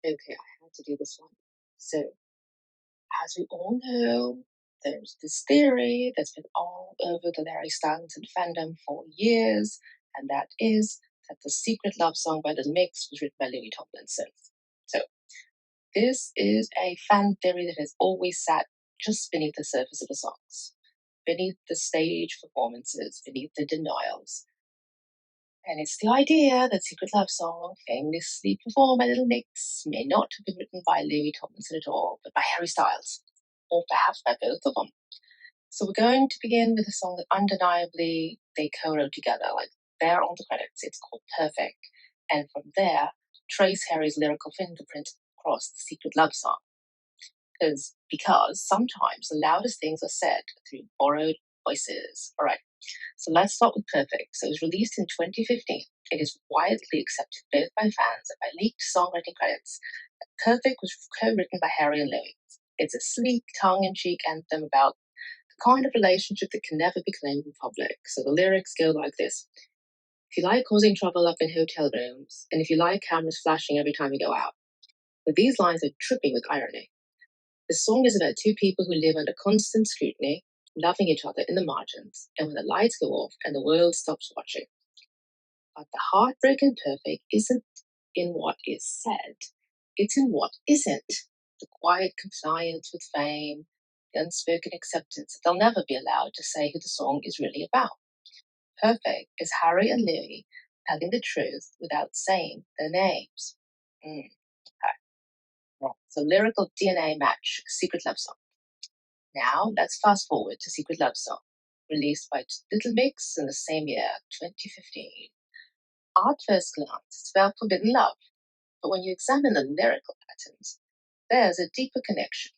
Okay, I had to do this one. So, as we all know, there's this theory that's been all over the Larry Stylinson fandom for years, and that is that the secret love song by the Mix was written by Louis Tomlinson. So, this is a fan theory that has always sat just beneath the surface of the songs, beneath the stage performances, beneath the denials. And it's the idea that Secret Love Song, famously performed by Little Mix, may not have been written by Louis Tomlinson at all, but by Harry Styles, or perhaps by both of them. So we're going to begin with a song that undeniably they co-wrote together, like there on the credits. It's called Perfect. And from there, trace Harry's lyrical fingerprint across the Secret Love Song. Because sometimes the loudest things are said through borrowed voices. All right. So let's start with Perfect. So it was released in 2015. It is widely accepted both by fans and by leaked songwriting credits that Perfect was co-written by Harry and Louis. It's a sleek, tongue-in-cheek anthem about the kind of relationship that can never be claimed in public. So the lyrics go like this. If you like causing trouble up in hotel rooms, and if you like cameras flashing every time you go out. But these lines are dripping with irony. The song is about two people who live under constant scrutiny, loving each other in the margins, and when the lights go off and the world stops watching. But the heartbreak in Perfect isn't in what is said, it's in what isn't. The quiet compliance with fame, the unspoken acceptance that they'll never be allowed to say who the song is really about. Perfect is Harry and Louis telling the truth without saying their names. Okay. Right. So Lyrical DNA match, Secret Love Song. Now, let's fast forward to Secret Love Song, released by Little Mix in the same year, 2015. At first glance, it's about forbidden love, but when you examine the lyrical patterns, there's a deeper connection,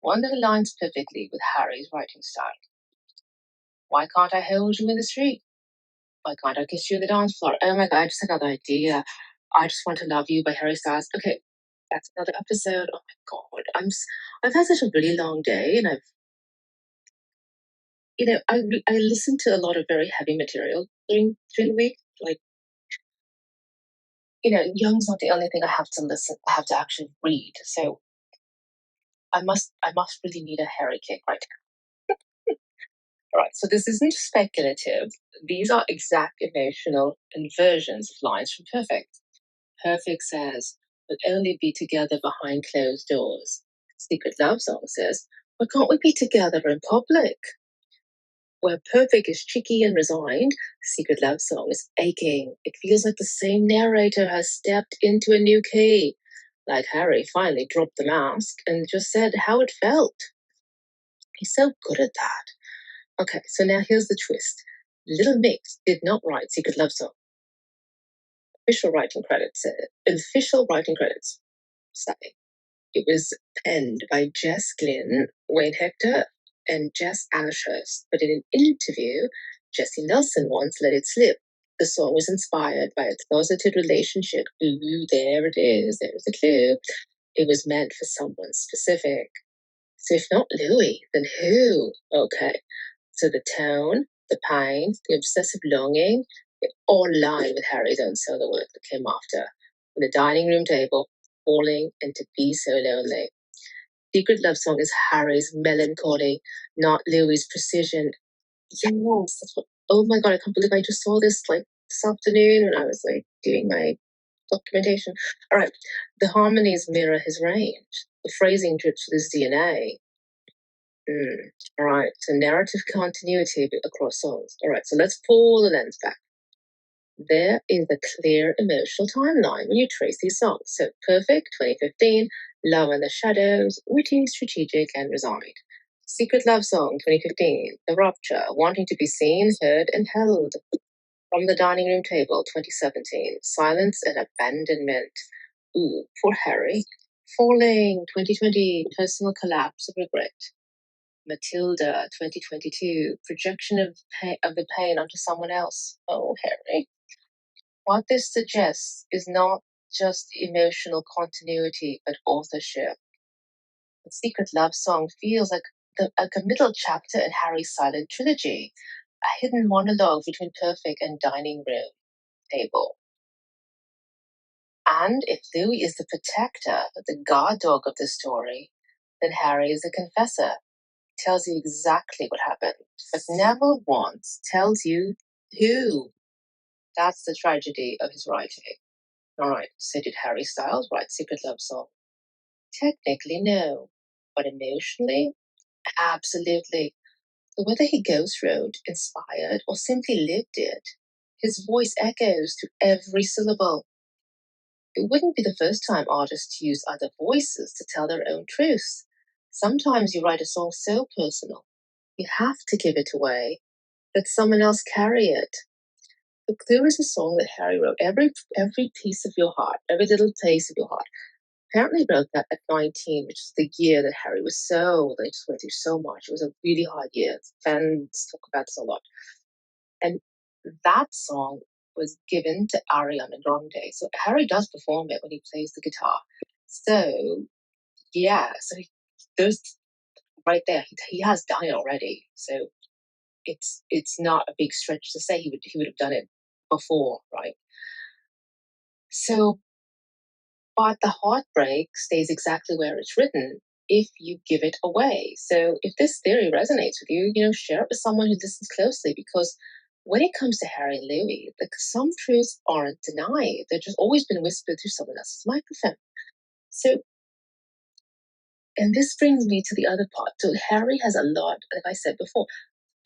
one that aligns perfectly with Harry's writing style. Why can't I hold you in the street? Why can't I kiss you on the dance floor? Oh my God, I just had another idea. I Just Want to Love You by Harry Styles. Okay, that's another episode. Oh my God, I've had such a really long day, and I listen to a lot of very heavy material during the week. Like, Young's not the only thing I have to listen. I have to actually read. So I must really need a Harry kick right now. All right. So this isn't speculative. These are exact emotional inversions of lines from Perfect. Perfect says, "We'll only be together behind closed doors." Secret Love Song says, "Why can't we be together in public?" Where Perfect is cheeky and resigned, Secret Love Song is aching. It feels like the same narrator has stepped into a new key. Like Harry finally dropped the mask and just said how it felt. He's so good at that. Okay, so now here's the twist. Little Mix did not write Secret Love Song. Official writing credits say it was penned by Jess Glynn, Wayne Hector, and Jess Ashurst. But in an interview, Jessie Nelson once let it slip. The song was inspired by a closeted relationship. Ooh, there it is. There's a clue. It was meant for someone specific. So if not Louis, then who? Okay. So the tone, the pain, the obsessive longing, they all line with Harry's own solo work that came after. On the dining room table, falling and to be so lonely. Secret Love Song is Harry's melancholy, not Louis' precision. Yes, that's what, oh my God, I can't believe I just saw this this afternoon when I was doing my documentation. All right, the harmonies mirror his range. The phrasing drips with his DNA. All right, so narrative continuity across songs. All right, so let's pull the lens back. There is a clear emotional timeline when you trace these songs. So Perfect, 2015, Love in the Shadows, witty, strategic, and resigned. Secret Love Song, 2015, The Rupture, wanting to be seen, heard, and held. From the Dining Room Table, 2017, Silence and Abandonment. Ooh, poor Harry. Falling, 2020, Personal Collapse of Regret. Matilda, 2022, projection of the pain onto someone else. Oh, Harry. What this suggests is not just emotional continuity, but authorship. The Secret Love Song feels like a middle chapter in Harry's silent trilogy, a hidden monologue between Perfect and Dining Room Table. And if Louis is the protector, the guard dog of the story, then Harry is the confessor. Tells you exactly what happened, but never once tells you who. That's the tragedy of his writing. All right, so did Harry Styles write Secret Love Song? Technically, no. But emotionally, absolutely. Whether he ghost wrote, inspired, or simply lived it, his voice echoes to every syllable. It wouldn't be the first time artists use other voices to tell their own truths. Sometimes you write a song so personal, you have to give it away, let someone else carry it. The Clue is a song that Harry wrote every piece of your heart, every little place of your heart. Apparently wrote that at 19, which is the year that Harry was they just went through so much. It was a really hard year. Fans talk about this a lot. And that song was given to Ariana Grande. So Harry does perform it when he plays the guitar. So yeah, there's right there. He has done it already. So it's not a big stretch to say he would have done it before, right? So, but the heartbreak stays exactly where it's written if you give it away. So if this theory resonates with you, share it with someone who listens closely, because when it comes to Harry and Louis, like, some truths aren't denied. They've just always been whispered through someone else's microphone. So, and this brings me to the other part. So Harry has a lot, like I said before,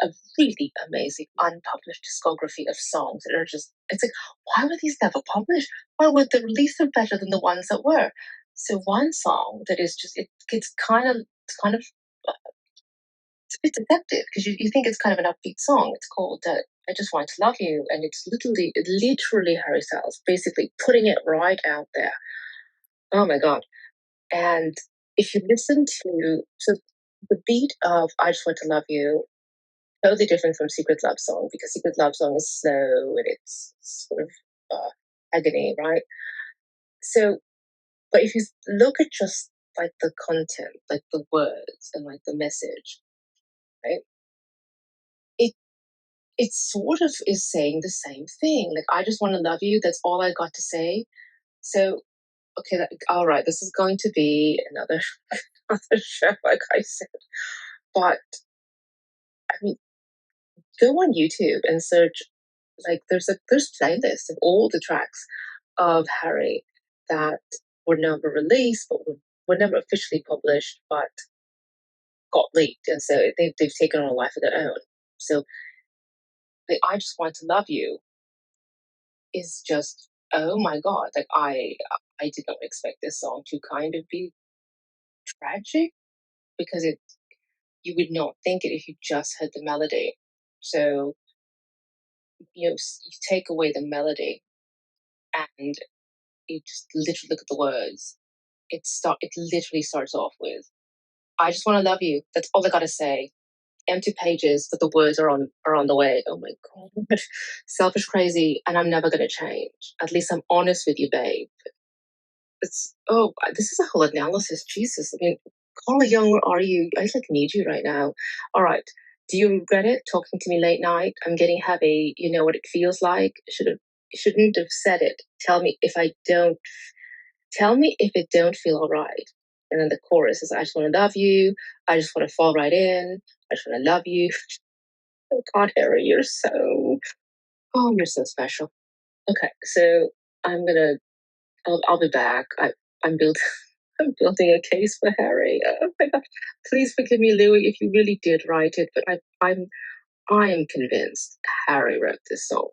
a really amazing unpublished discography of songs that are just, it's like, why were these never published? Why would the release them better than the ones that were? So one song that is just, it gets kind of uh, it's a bit deceptive, because you think it's kind of an upbeat song. It's called I Just Want to Love You, and it's literally Harry Styles basically putting it right out there. Oh my God. And if you listen to, so the beat of I Just Want to Love You, totally different from Secret Love Song, because Secret Love Song is slow and it's sort of agony, right? So, but if you look at just like the content, like the words and like the message, right? It it sort of is saying the same thing. Like, I just want to love you. That's all I got to say. So, okay, all right, this is going to be another another show, like I said. But I mean, go on YouTube and search. Like, there's playlists of all the tracks of Harry that were never released, but were never officially published, but got leaked, and so they've taken on a life of their own. So the "I Just Want to Love You" is just, oh my God! Like, I did not expect this song to kind of be tragic, because you would not think it if you just heard the melody. So you take away the melody and you just literally look at the words. It literally starts off with, "I just want to love you. That's all I gotta say." Empty pages, but the words are on the way. Oh my God. Selfish, crazy, and I'm never gonna change. At least I'm honest with you, babe. This is a whole analysis. Jesus. I mean, Carla Young, where are you? I like need you right now. All right. Do you regret it? Talking to me late night? I'm getting heavy. You know what it feels like? Shouldn't have said it. Tell me if it don't feel all right. And then the chorus is, "I just want to love you. I just want to fall right in. I just want to love you." Oh God, Harry, you're so special. Okay, so I'll be back. I'm build, I'm building a case for Harry. Oh my God. Please forgive me, Louis, if you really did write it, but I am convinced Harry wrote this song.